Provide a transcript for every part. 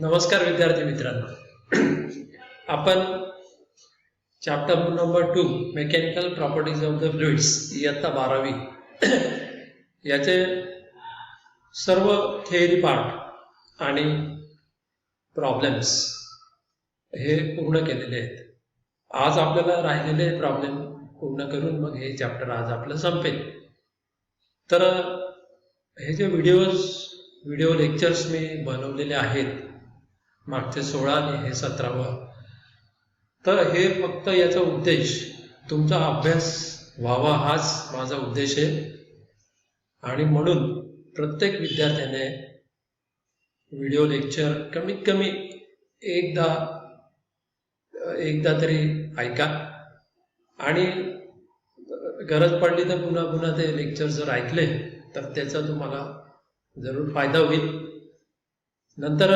नमस्कार विद्यार्थी मित्रांनो, आपण chapter number 2 mechanical properties of the fluids इयत्ता 12वी याचे सर्व थिअरी पार्ट आणि प्रॉब्लेम्स हे पूर्ण केलेले आहेत. आज आपल्याला राहिलेले प्रॉब्लेम पूर्ण करून मग हे चॅप्टर आज आपलं संपेल. तर हे जे व्हिडिओ लेक्चर्स मी बनवलेले आहेत मागचे 16 आणि हे 17वं, तर हे फक्त याचा उद्देश तुमचा अभ्यास व्हावा हाच माझा उद्देश आहे. आणि म्हणून प्रत्येक विद्यार्थ्याने व्हिडिओ लेक्चर कमीत कमी एकदा तरी ऐका आणि गरज पडली तर पुन्हा पुन्हा ते लेक्चर जर ऐकले तर त्याचा तुम्हाला जरूर फायदा होईल. नंतर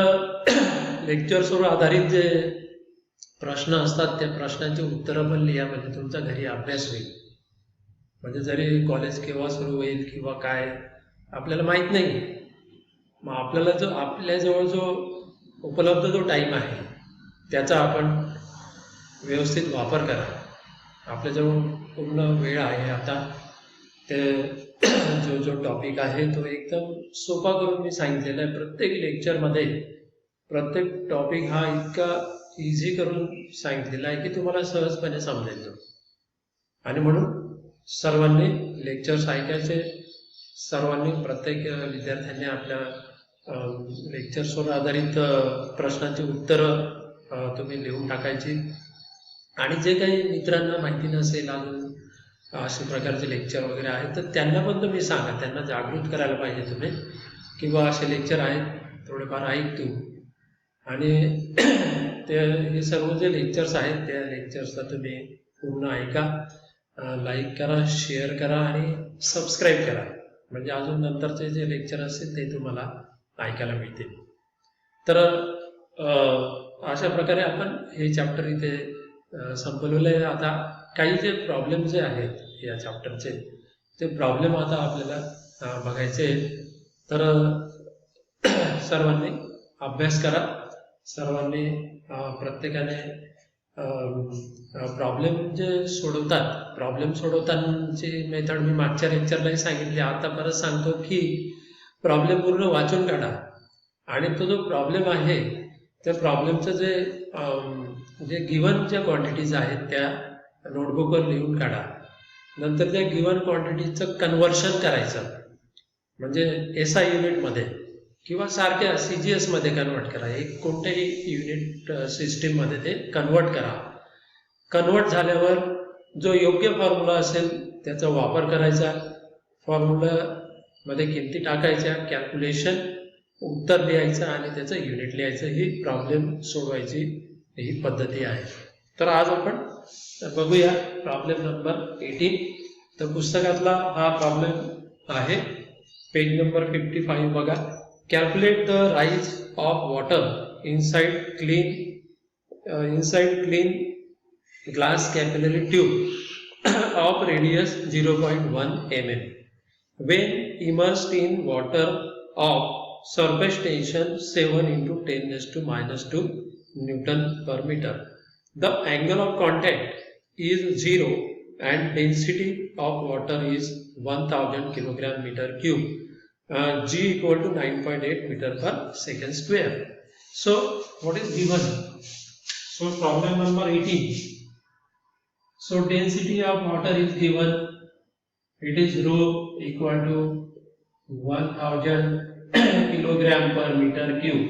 लेक्चर्सवर आधारित जे प्रश्न असतात त्या प्रश्नांची उत्तरं पण लिहा, म्हणजे तुमचा घरी अभ्यास होईल. म्हणजे जरी कॉलेज केव्हा सुरू होईल किंवा काय आपल्याला माहीत नाही, मग आपल्याला आपल्याजवळ जो उपलब्ध जो टाईम आहे त्याचा आपण व्यवस्थित वापर करा. आपल्याजवळ पूर्ण वेळ आहे आता. ते जो टॉपिक आहे तो एकदम सोपा करून मी सांगितलेला आहे. प्रत्येक लेक्चरमध्ये प्रत्येक टॉपिक हा इतका इझी करून सांगितलेला आहे की तुम्हाला सहजपणे समजेल. आणि म्हणून सर्वांनी लेक्चर्स ऐकायचे. सर्वांनी प्रत्येक विद्यार्थ्यांनी आपल्या लेक्चर्सवर आधारित प्रश्नांची उत्तरं तुम्ही लिहून टाकायची. आणि जे काही मित्रांना माहिती नसेल अजून अशा प्रकारचे लेक्चर वगैरे आहेत तर त्यांना पण तुम्ही सांगा, त्यांना जागृत करायला पाहिजे तुम्ही की बा असे लेक्चर आहेत, थोडेफार ऐक तू. आणि ते हे सर्व जे लेक्चर्स आहेत त्या लेक्चर्सला तुम्ही पूर्ण ऐका, लाईक करा, शेअर करा आणि सबस्क्राईब करा, म्हणजे अजून नंतरचे जे लेक्चर असतील ते तुम्हाला ऐकायला मिळतील. तर अशा प्रकारे आपण हे चॅप्टर इथे संपवलेलं आहे. आता काही जे प्रॉब्लेम जे आहेत या चॅप्टरचे ते प्रॉब्लेम आता आपल्याला बघायचे. तर सर्वांनी अभ्यास करा. सर्वांनी प्रत्येकाने प्रॉब्लेम जे सोडवतात, प्रॉब्लेम सोडवतानाची मेथड मी मागच्या लेक्चरलाही सांगितली, आता परत सांगतो की प्रॉब्लेम पूर्ण वाचून काढा आणि तो जो प्रॉब्लेम आहे त्या प्रॉब्लेमचं जे गिवन ज्या क्वांटिटीज आहेत त्या नोटबुकवर लिहून काढा. नंतर त्या गिवन क्वांटिटीचं कन्व्हर्शन करायचं, म्हणजे SI युनिटमध्ये किंवा सारख्या CGS मध्ये कन्वर्ट करा. एक कोणत्याही युनिट सिस्टीममध्ये ते कन्वर्ट करा. कन्वर्ट झाल्यावर जो योग्य फॉर्म्युला असेल त्याचा वापर करायचा, फॉर्म्युलामध्ये किमती टाकायच्या, कॅल्क्युलेशन, उत्तर लिहायचं आणि त्याचं युनिट लिहायचं. ही प्रॉब्लेम सोडवायची ही पद्धती आहे. तर आज आपण बघूया प्रॉब्लेम नंबर 18. तर पुस्तकातला हा प्रॉब्लेम आहे, पेज नंबर 55 बघा. Calculate the rise of water inside clean glass capillary tube of radius 0.1 mm when immersed in water of surface tension 7 into 10 raised to minus 2 Newton per meter. The angle of contact is 0 and density of water is 1000 kilogram meter cube. G equal to 9.8 meter per second square. So what is given? So problem number 18. So density of water is given. It is rho equal to 1000 kilogram per meter cube.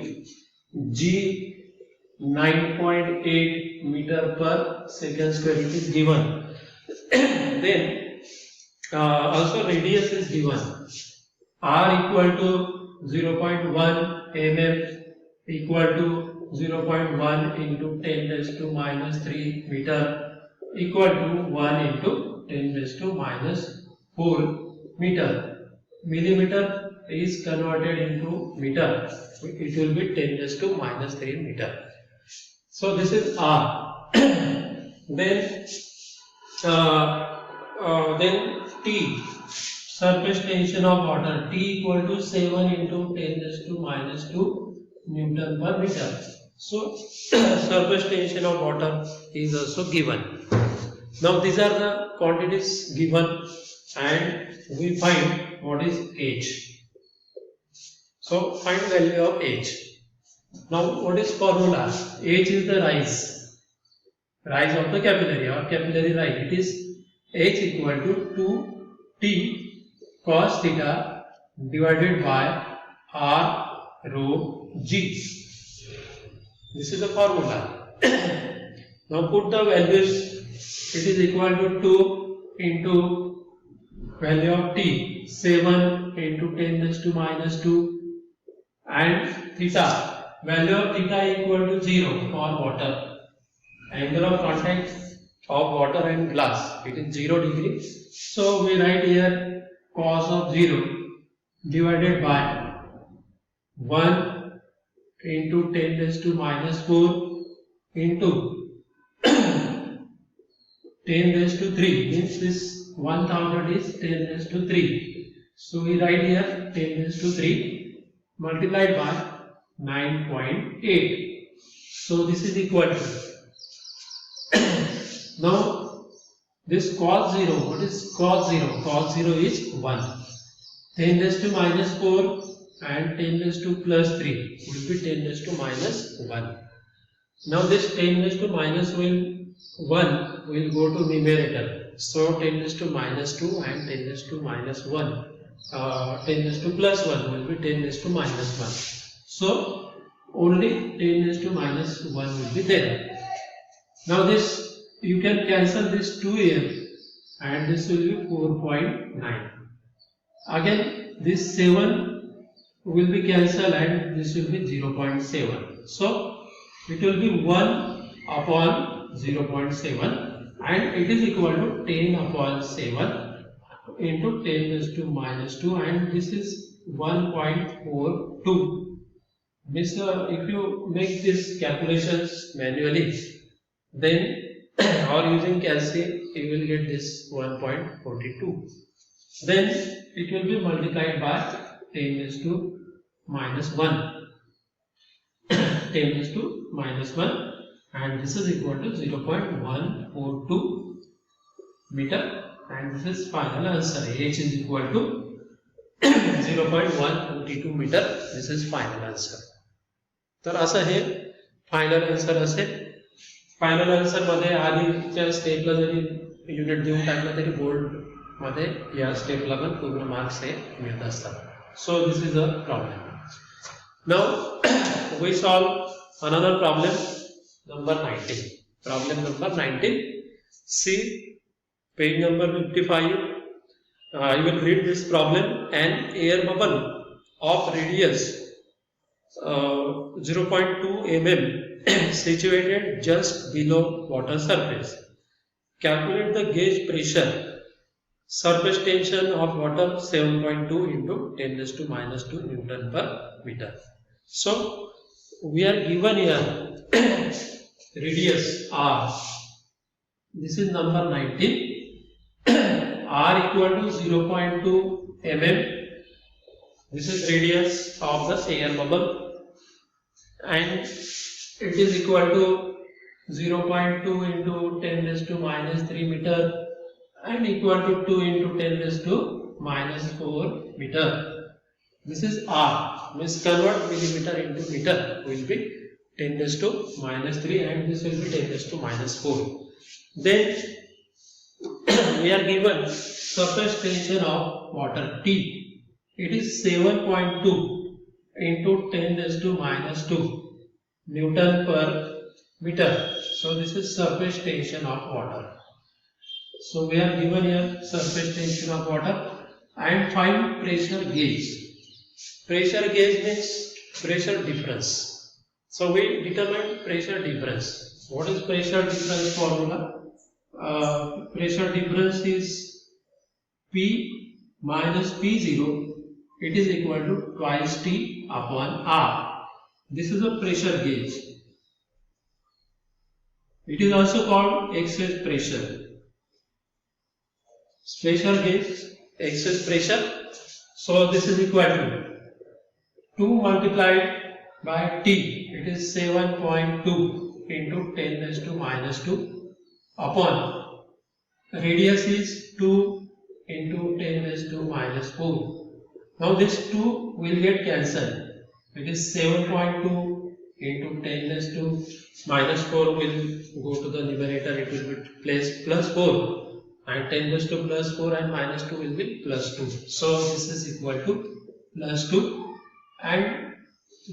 G 9.8 meter per second square. It is given. Then also radius is given. R equal to 0.1 mm equal to 0.1 into 10 raised to minus 3 meter equal to 1 into 10 raised to minus 4 meter. Millimeter is converted into meter. It will be 10 raised to minus 3 meter. So this is R. Then T. Surface tension of water, T equal to 7 into 10 raised to minus 2 Newton per meter. So surface tension of water is also given. Now these are the quantities given and we find what is H. So find value of H. Now what is formula? H is the rise of the capillary or capillary rise. It is H equal to 2T cos theta divided by R rho G. This is the formula. Now put the values. It is equal to 2 into value of T, 7 into 10 raised to minus 2, and theta. Value of theta equal to 0 for water. Angle of contact of water and glass, it is 0 degree. So we write here cos of 0 divided by 1 into 10 raised to minus 4 into 10 raised to 3, means this 1000 is 10 raised to 3. So we write here 10 raised to 3 multiplied by 9.8. So this is equal to. Now this cos 0, what is cos 0? Cos 0 is 1. 10 raised to minus 4 and 10 raised to plus 3 will be 10 raised to minus 1. Now this 10 raised to minus 1 will go to numerator. So 10 raised to minus 2 and 10 raised to minus 1. 10 raised to plus 1 will be 10 raised to minus 1. So only 10 raised to minus 1 will be there. Now this, you can cancel this 2 here and this will be 4.9. Again this 7 will be cancelled and this will be 0.7. So it will be 1 upon 0.7 and it is equal to 10 upon 7 into 10 raised to minus 2 and this is 1.42. Means if you make these calculations manually, then or using calci, you will get this 1.42. Then it will be multiplied by 10 raised to minus 1. 10 raised to minus 1 and this is equal to 0.142 meter and this is final answer. H is equal to 0.142 meter. This is final answer. तर असं हे final answer असेल. Final answer मध्ये आधीच्या स्टेपला जरी unit देऊन टाकलं तरी board मध्ये या स्टेपला पण पूर्ण मार्क्स हे मिळत असतात. So this is a problem. Now we solve another problem number 19. Problem number 19. See page number 55. You will read this problem. An air bubble of radius 0.2 mm situated just below water surface. Calculate the gauge pressure. Surface tension of water 7.2 into 10 raised to minus 2 Newton per meter. So we are given here radius R. This is number 19. R equal to 0.2 mm. This is radius of the air bubble and it is equal to 0.2 into 10 raised to minus 3 meter and equal to 2 into 10 raised to minus 4 meter. This is R. Means convert millimeter into meter will be 10 raised to minus 3 and this will be 10 raised to minus 4. Then we are given surface tension of water T. It is 7.2 into 10 raised to minus 2 Newton per meter. So this is surface tension of water. So we are given here surface tension of water and find pressure gauge. Pressure gauge means pressure difference. So we determine pressure difference. What is pressure difference formula? Pressure difference is P minus P0. It is equal to twice T upon R. This is a pressure gauge. It is also called excess pressure. Pressure gauge, excess pressure. So this is equal to 2 multiplied by t, it is 7.2 into 10 raised to minus 2 upon radius is 2 into 10 raised to minus 4. Now this 2 will get cancelled. It is 7.2 into 10 raised to minus 4 will go to the numerator. It will be placed plus 4, and 10 raised to plus 4 and minus 2 will be plus 2. So this is equal to plus 2, and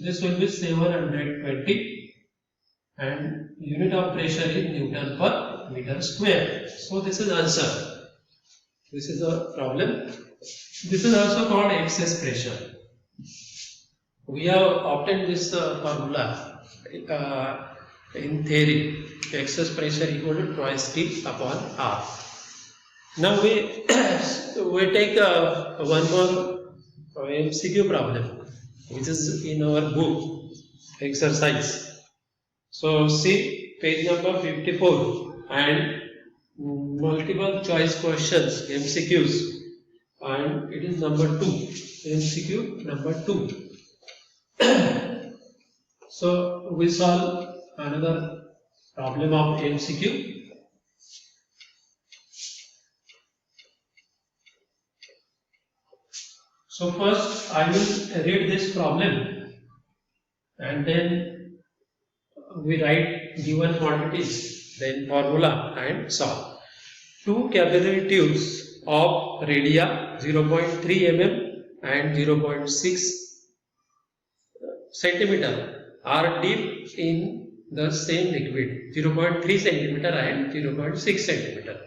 this will be 720, and unit of pressure is Newton per meter square. So this is answer. This is a problem. This is also called excess pressure. We have obtained this formula in theory. Excess pressure equal to twice T upon R. Now we take one more MCQ problem, which is in our book exercise. So see page number 54 and multiple choice questions, MCQs, and it is number 2, MCQ number 2. So we solve another problem of MCQ. So first I will read this problem, and then we write given quantities, then formula and solve. Two capillary tubes of radii 0.3 mm and 0.6 centimeter are dipped in the same liquid, 0.3 centimeter and 0.6 centimeter.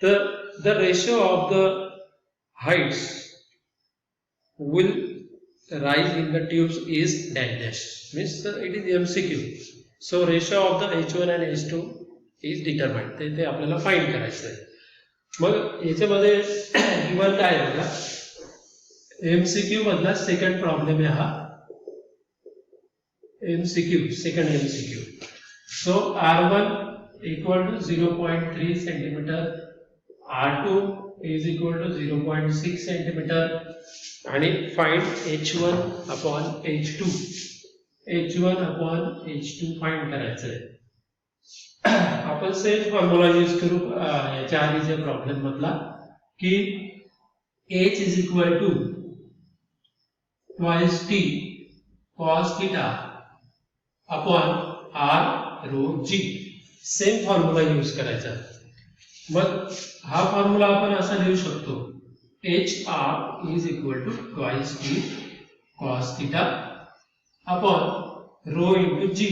The ratio of the heights will rise in the tubes is dash. Means it is MCQ. So ratio of the H1 and H2 is determined. ते आपल्याला find करायचं आहे. मग याच्यामध्ये given काय आहे बघा, MCQ मधला second problem आहे हा. MCQ, second MCQ. So R1 equal to 0.3 centimeter, R2 is equal to 0.6 centimeter, and find H1 upon H2. H1 upon H2 find करायचं आहे. आपण सेम फॉर्म्युला यूज करू याच्या आधीच्या प्रॉब्लेम मधला, की H is equal to twice T cos theta upon R rho G. Same formula use करायचा. मग हा फॉर्म्युला आपण असा लिहू शकतो, HR is equal to twice T cos theta upon rho into G.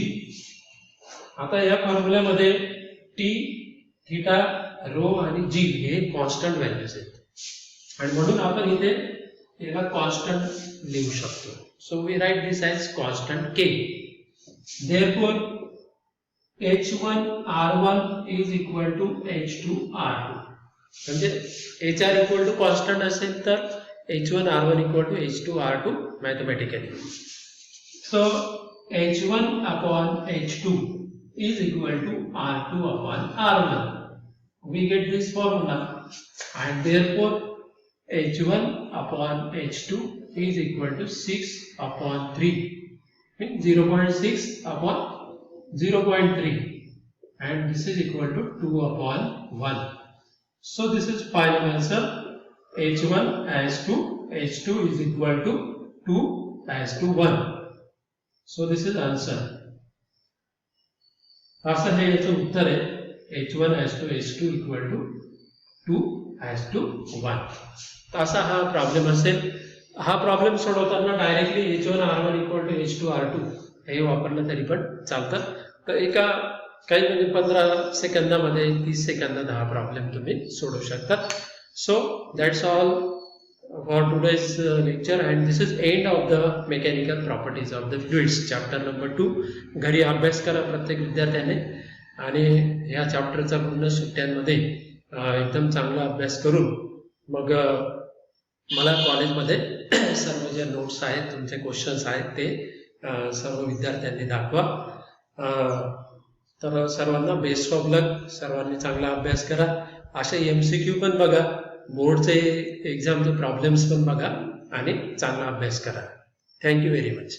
आता या फॉर्म्युल्यामध्ये T, थीटा, रो आणि G हे constant values आहेत, आणि म्हणून आपण इथे याला कॉन्स्टंट लिहू शकतो. So we write this as constant K. Therefore H1 R1 is equal to H2 R2. म्हणजे HR equal to constant असेल तर H1 R1 equal to H2 R2 mathematically. So H1 upon H2 is equal to R2 upon R1. We get this formula, and therefore H1 upon H2 is equal to 6 upon 3. Means 0.6 upon 0.3, and this is equal to 2 upon 1. So this is final answer. H1 as to H2 is equal to 2 as to 1. So this is answer. असं हे याचं उत्तर आहे. H1 as to H2 equal to 2 as to 1. तर असा हा problem असेल. हा problem सोडवताना directly H1 R1 equal to H2 R2 हे वापरलं तरी पण चालतं. तर एका काही म्हणजे 15 सेकंदामध्ये 30 सेकंदात हा प्रॉब्लेम तुम्ही सोडवू शकता. So that's all for today's lecture, and this is end of the mechanical properties of the fluids chapter number 2. घरी अभ्यास करा प्रत्येक विद्यार्थ्याने, आणि ह्या चॅप्टरचा पूर्ण सुट्ट्यांमध्ये एकदम चांगला अभ्यास करून मग मला कॉलेजमध्ये सर्व जे नोट्स आहेत, तुमचे क्वेश्चन्स आहेत ते सर्व विद्यार्थ्यांनी दाखवा. तर सर्वांना बेस्ट ऑफ लक. सर्वांनी चांगला अभ्यास करा. असे MCQ पण बघा, बोर्डचे एक्झामचे प्रॉब्लेम्स पण बघा, आणि चांगला अभ्यास करा. Thank you very much.